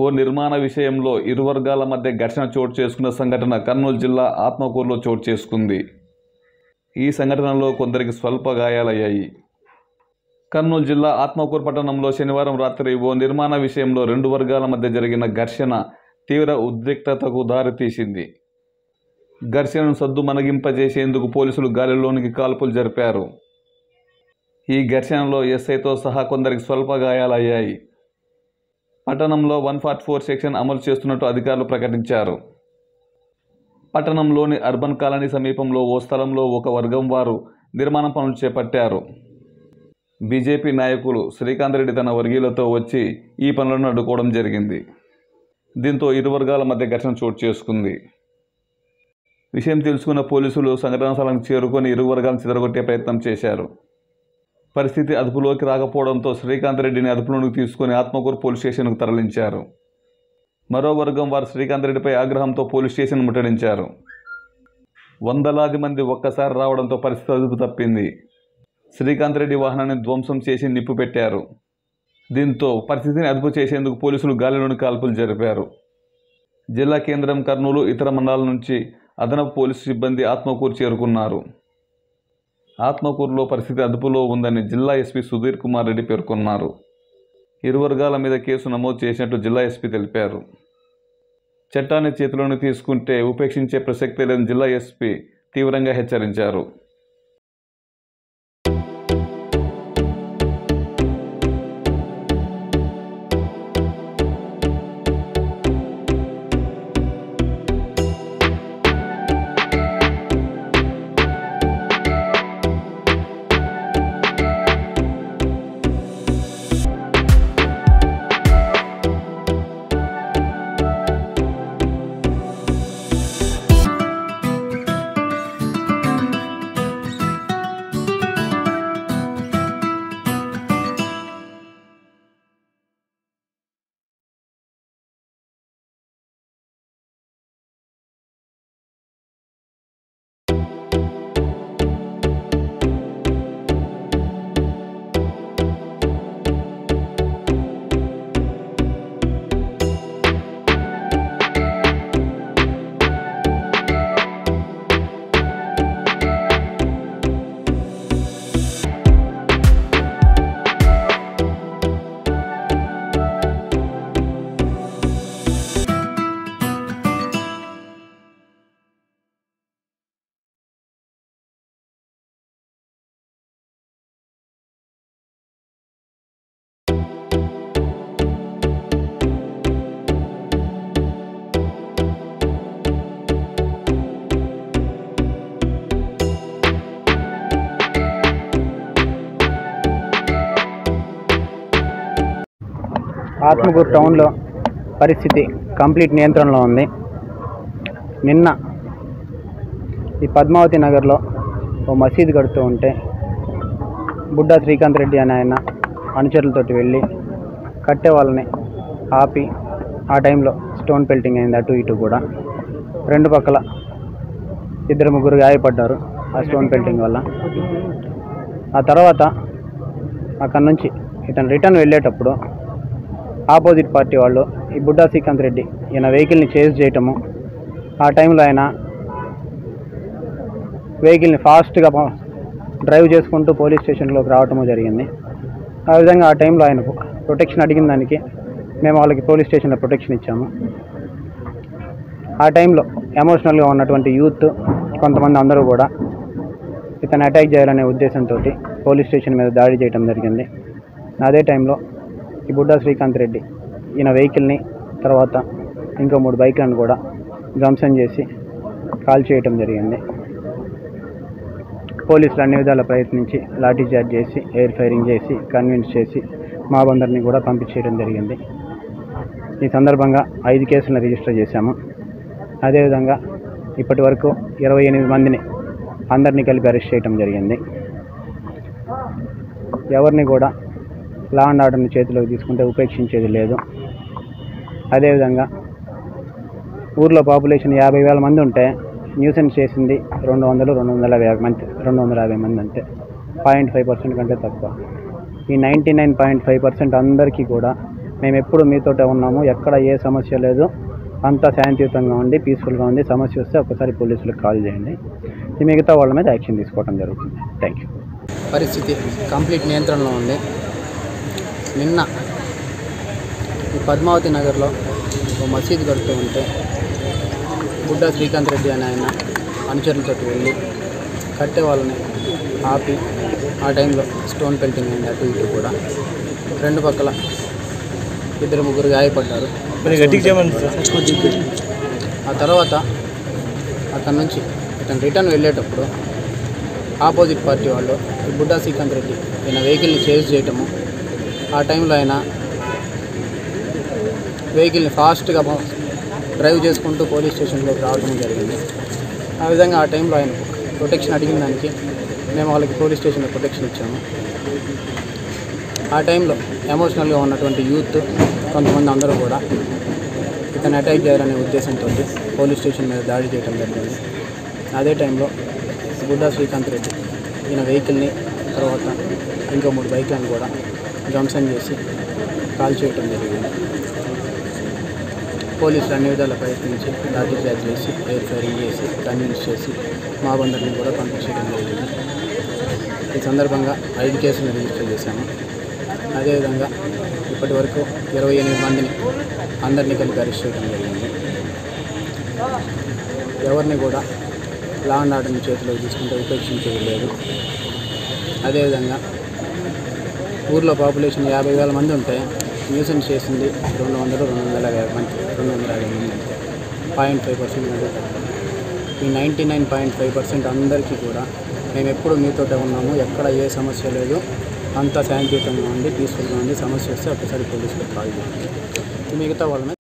ఓ నిర్మాణ విషయంలో ఇరు వర్గాల మధ్య ఘర్షణ చోటు చేసుకున్న సంఘటన కర్నూలు జిల్లా ఆత్మకూరులో చోటు చేసుకుంది. ఈ సంఘటనలో కొందరికి స్వల్ప గాయాలయ్యాయి. కర్నూలు జిల్లా ఆత్మకూరు పట్టణంలో శనివారం రాత్రి ఓ నిర్మాణ విషయంలో రెండు వర్గాల మధ్య జరిగిన ఘర్షణ తీవ్ర ఉద్రిక్తతకు దారితీసింది. ఘర్షణను సద్దుమణగింపజేసేందుకు పోలీసులు గాలిలోనికి కాల్పులు జరిపారు. ఈ ఘర్షణలో ఎస్ఐతో సహా కొందరికి స్వల్ప గాయాలయ్యాయి. పట్టణంలో 144 సెక్షన్ అమలు చేస్తున్నట్టు అధికారులు ప్రకటించారు. పట్టణంలోని అర్బన్ కాలనీ సమీపంలో ఓ స్థలంలో ఒక వర్గం వారు నిర్మాణ పనులు చేపట్టారు. బీజేపీ నాయకులు శ్రీకాంత్ రెడ్డి తన వర్గీయులతో వచ్చి ఈ పనులను అడ్డుకోవడం జరిగింది. దీంతో ఇరు వర్గాల మధ్య ఘర్షణ చోటు చేసుకుంది. విషయం తెలుసుకున్న పోలీసులు సంఘటనా స్థలానికి చేరుకొని ఇరు వర్గాలను చెదరగొట్టే ప్రయత్నం చేశారు. పరిస్థితి అదుపులోకి రాకపోవడంతో శ్రీకాంత్ రెడ్డిని అదుపులోకి తీసుకుని ఆత్మకూరు పోలీస్ స్టేషన్కు తరలించారు. మరో వర్గం వారు శ్రీకాంత్ రెడ్డిపై ఆగ్రహంతో పోలీస్ స్టేషన్ ముట్టడించారు. వందలాది మంది ఒక్కసారి రావడంతో పరిస్థితి అదుపు తప్పింది. శ్రీకాంత్ రెడ్డి వాహనాన్ని ధ్వంసం చేసి నిప్పు పెట్టారు. దీంతో పరిస్థితిని అదుపు చేసేందుకు పోలీసులు గాలిలోని కాల్పులు జరిపారు. జిల్లా కేంద్రం కర్నూలు, ఇతర మండలాల నుంచి అదనపు పోలీసు సిబ్బంది ఆత్మకూరు చేరుకున్నారు. ఆత్మకూరులో పరిస్థితి అదుపులో ఉందని జిల్లా ఎస్పీ సుధీర్ కుమార్ రెడ్డి పేర్కొన్నారు. ఇరు వర్గాల మీద కేసు నమోదు చేసినట్టు జిల్లా ఎస్పీ తెలిపారు. చట్టాన్ని చేతిలోకి తీసుకుంటే ఉపేక్షించే ప్రసక్తే లేదని జిల్లా ఎస్పీ తీవ్రంగా హెచ్చరించారు. ఆత్మకూరు టౌన్లో పరిస్థితి కంప్లీట్ నియంత్రణలో ఉంది. నిన్న ఈ పద్మావతి నగర్లో ఓ మసీదు కడుతూ ఉంటే బుడ్డా శ్రీకాంత్ రెడ్డి అనే ఆయన అనుచరులతోటి వెళ్ళి కట్టే వాళ్ళని ఆపి ఆ టైంలో స్టోన్ పెల్టింగ్ అయింది. అటు ఇటు కూడా రెండు పక్కల ఇద్దరు ముగ్గురు గాయపడ్డారు ఆ స్టోన్ పెల్టింగ్ వల్ల. ఆ తర్వాత అక్కడి నుంచి ఇతను రిటర్న్ వెళ్ళేటప్పుడు ఆపోజిట్ పార్టీ వాళ్ళు ఈ బుడ్డా శ్రీకాంత్ రెడ్డి ఈయన వెహికల్ని చేజ్ చేయటము, ఆ టైంలో ఆయన వెహికల్ని ఫాస్ట్గా డ్రైవ్ చేసుకుంటూ పోలీస్ స్టేషన్లోకి రావటము జరిగింది. ఆ విధంగా ఆ టైంలో ఆయన ప్రొటెక్షన్ అడిగిన దానికి మేము వాళ్ళకి పోలీస్ స్టేషన్లో ప్రొటెక్షన్ ఇచ్చాము. ఆ టైంలో ఎమోషనల్గా ఉన్నటువంటి యూత్ కొంతమంది అందరూ కూడా ఇతను అటాక్ చేయాలనే ఉద్దేశంతో పోలీస్ స్టేషన్ మీద దాడి చేయడం జరిగింది. అదే టైంలో ఈ బుడ్డా శ్రీకాంత్ రెడ్డి ఈయన వెహికల్ని తర్వాత ఇంకో 3 బైక్లను కూడా ధ్వంసం చేసి కాల్ చేయటం జరిగింది. పోలీసులు అన్ని విధాల ప్రయత్నించి లాఠీ చార్జ్ చేసి ఎయిర్ ఫైరింగ్ చేసి కన్విన్స్ చేసి మాబ్ అందరినీ కూడా పంపించేయడం జరిగింది. ఈ సందర్భంగా 5 కేసులను రిజిస్టర్ చేశాము. అదేవిధంగా ఇప్పటి వరకు 28 మందిని అందరినీ కలిపి అరెస్ట్ చేయడం జరిగింది. ఎవరిని కూడా లా అండ్ ఆర్డర్ని చేతిలోకి తీసుకుంటే ఉపేక్షించేది లేదు. అదేవిధంగా ఊర్లో పాపులేషన్ 50,000 మంది ఉంటే న్యూసెన్స్ చేసింది 250 మంది అంతే, 0.5% కంటే తక్కువ. ఈ 99.5% అందరికీ కూడా మేము ఎప్పుడు మీతోటే ఉన్నాము, ఎక్కడ ఏ సమస్య లేదు, అంతా శాంతియుతంగా ఉంది, పీస్ఫుల్గా ఉంది. సమస్య వస్తే ఒకసారి పోలీసులకు కాల్ చేయండి. మిగతా వాళ్ళ మీద యాక్షన్ తీసుకోవడం జరుగుతుంది. Thank you. పరిస్థితి కంప్లీట్ నియంత్రణలో ఉంది. నిన్న ఈ పద్మావతి నగర్లో ఒక మసీదు కడుతూ ఉంటే బుడ్డా శ్రీకాంత్ రెడ్డి అని ఆయన అనుచరులతో వెళ్ళి కట్టే వాళ్ళని ఆపి ఆ టైంలో స్టోన్ పెల్టింగ్ అయింది. అటు ఇటు కూడా రెండు పక్కల 2-3 గాయపడ్డారు. ఆ తర్వాత అక్కడి నుంచి ఇతను రిటర్న్ వెళ్ళేటప్పుడు ఆపోజిట్ పార్టీ వాళ్ళు ఈ బుడ్డా శ్రీకాంత్ రెడ్డి ఈయన వెహికల్ని చేజ్ చేయటము, ఆ టైంలో ఆయన వెహికల్ని ఫాస్ట్గా డ్రైవ్ చేసుకుంటూ పోలీస్ స్టేషన్లోకి రావడం జరిగింది. ఆ విధంగా ఆ టైంలో ఆయన ప్రొటెక్షన్ అడిగిన దానికి మేము వాళ్ళకి పోలీస్ స్టేషన్లో ప్రొటెక్షన్ ఇచ్చాము. ఆ టైంలో ఎమోషనల్గా ఉన్నటువంటి యూత్ కొంతమంది అందరూ కూడా ఇతను అటాక్ చేయాలనే ఉద్దేశంతో పోలీస్ స్టేషన్ మీద దాడి చేయడం జరిగింది. అదే టైంలో బుడ్డా శ్రీకాంత్ రెడ్డి ఈయన వెహికల్ని తర్వాత ఇంకో 3 బైక్లను కూడా ధ్వంసం చేసి కాల్ చేయడం జరిగింది. పోలీసులు అన్ని విధాలా ప్రయత్నించి లాఠీ చార్జ్ చేసి ఎయిర్ ఫైరింగ్ చేసి కన్విన్స్ చేసి మా బందర్ని కూడా పంపించడం జరిగింది. ఈ సందర్భంగా 5 కేసులను రిజిస్టర్ చేశాము. అదేవిధంగా ఇప్పటి వరకు 28 మందిని అందరినీ కలిపి అరెస్ట్ చేయడం జరిగింది. ఎవరిని కూడా లా అండ్ ఆర్డర్ని చేతిలోకి తీసుకుంటే ఉపేక్షించేది లేదు. అదేవిధంగా ఊర్లో పాపులేషన్ 50,000 మంది ఉంటే న్యూసెన్స్ చేసింది 200-250 మంది, 250 మంది, 0.5% అనేది. ఈ 99.5% అందరికీ కూడా మేము ఎప్పుడు మీతోటే ఉన్నాము, ఎక్కడ ఏ సమస్య లేదు, అంతా శాంతియుతంగా ఉంది, పీస్ఫుల్గా ఉంది. సమస్య వస్తే ఒకసారి పోలీసులకు కాల్ చేయండి. మిగతా వాళ్ళని